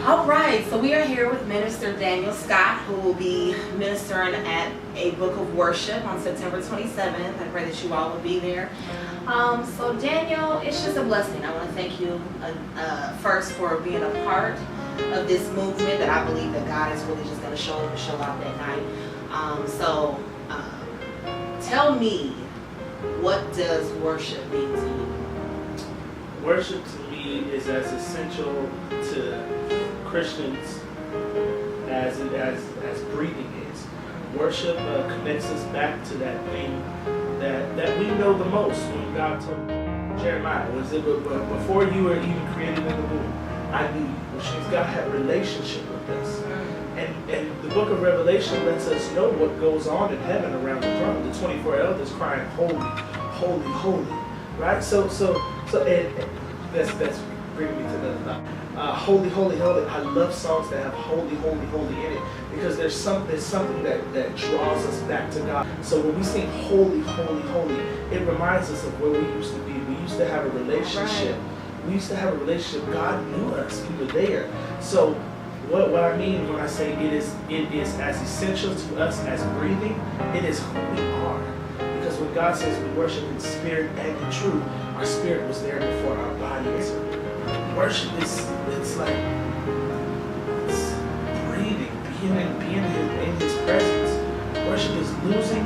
All right, so we are here with Minister Daniel Scott, who will be ministering at a book of worship on September 27th. I pray that you all will be there. So Daniel, it's just a blessing. I want to thank you first for being a part of this movement that I believe that God is really just going to show out that night. Tell me, what does worship mean to you? Worship to me is as essential to Christians as breathing is. Worship connects us back to that thing that we know the most. When God told Jeremiah, was it before you were even created in the womb, I knew you, which means God had a relationship with us. And the book of Revelation lets us know what goes on in heaven around the throne. The 24 elders crying, holy, holy, holy. Right? So that's bringing me to another thought. Holy, holy, holy. I love songs that have holy, holy, holy in it because there's something that draws us back to God. So when we sing holy, holy, holy, it reminds us of where we used to be. We used to have a relationship. We used to have a relationship. God knew us. We were there. So what I mean when I say it is as essential to us as breathing, it is who we are. Because when God says we worship in spirit and in truth, our spirit was there before our body is. Worship it's breathing, being in His presence. Worship is losing.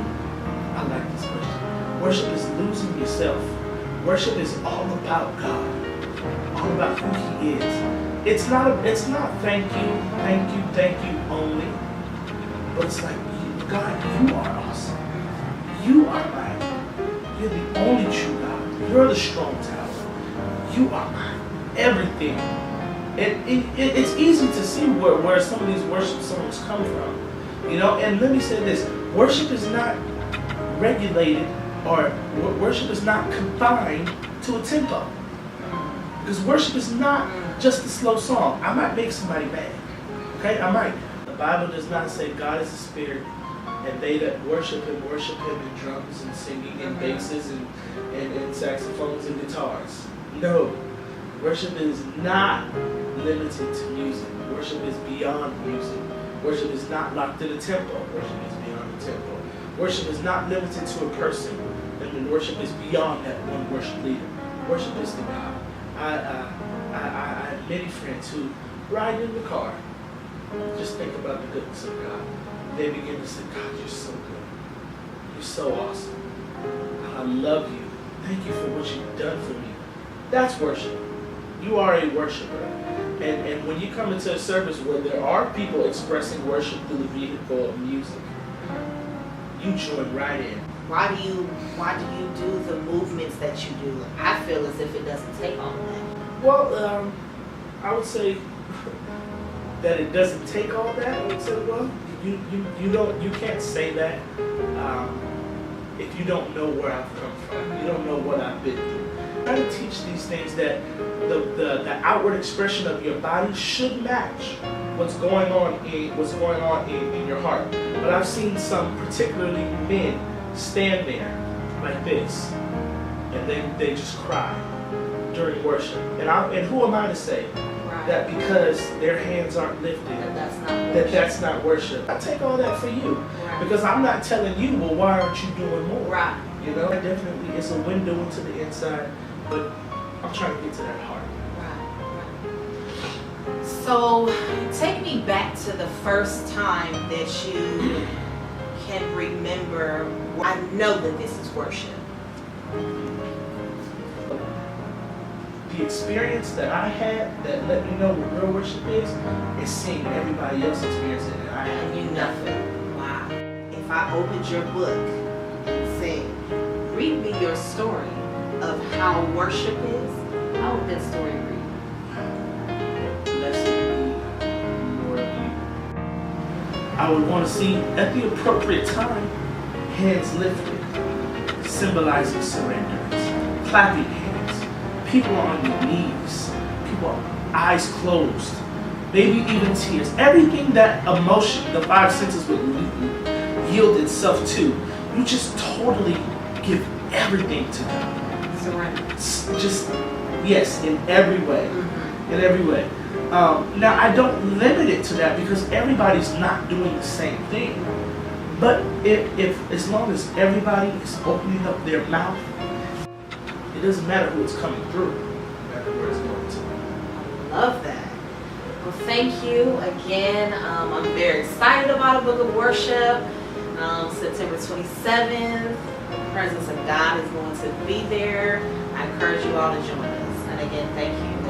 I like this question. Worship is losing yourself. Worship is all about God, all about who He is. It's not thank you only, but it's like, God, you are awesome. You are mighty. You're the only true God. You're the strong tower. You are mine. Everything. It's easy to see where some of these worship songs come from. You know, and let me say this, worship is not regulated or worship is not confined to a tempo. Because worship is not just a slow song. I might make somebody mad. Okay? I might. The Bible does not say God is a spirit and they that worship Him in drums and singing and basses and saxophones and guitars. No. Worship is not limited to music. Worship is beyond music. Worship is not locked in a tempo. Worship is beyond the tempo. Worship is not limited to a person. And worship is beyond that one worship leader. Worship is to God. I have many friends who ride in the car, just think about the goodness of God. They begin to say, God, you're so good. You're so awesome. I love you. Thank you for what you've done for me. That's worship. You are a worshiper. And when you come into a service where there are people expressing worship through the vehicle of music, you join right in. Why do you do the movements that you do? I feel as if it doesn't take all of that. Well, I would say that it doesn't take all that. I would say, well, you can't say that if you don't know where I've come from. You don't know what I've been through. I try to teach these things that the outward expression of your body should match what's going on in your heart. But I've seen some, particularly men, stand there like this, and they just cry during worship. And who am I to say that because their hands aren't lifted, that's not worship? I take all that for you, because I'm not telling you, well, why aren't you doing more? Right. You know, definitely it's a window into the inside, but I'm trying to get to that heart. Right. So take me back to the first time that you can remember. I know that this is worship. The experience that I had that let me know what real worship is seeing everybody else experience it, and I knew nothing. Wow. If I opened your book and said, read me your story of how worship is, how would that story read? Blessed be more of you. I would want to see at the appropriate time hands lifted, symbolizing surrender, clapping hands, people on your knees, people eyes closed, maybe even tears. Everything that emotion, the five senses would yield itself to, you just totally give everything to God. Surrender. Just, yes, in every way. In every way. Now, I don't limit it to that because everybody's not doing the same thing. But if as long as everybody is opening up their mouth, it doesn't matter who it's coming through, no matter where it's going to. Love that. Well, thank you again. I'm very excited about a book of worship. September 27th, the presence of God is going to be there. I encourage you all to join us. And again, thank you.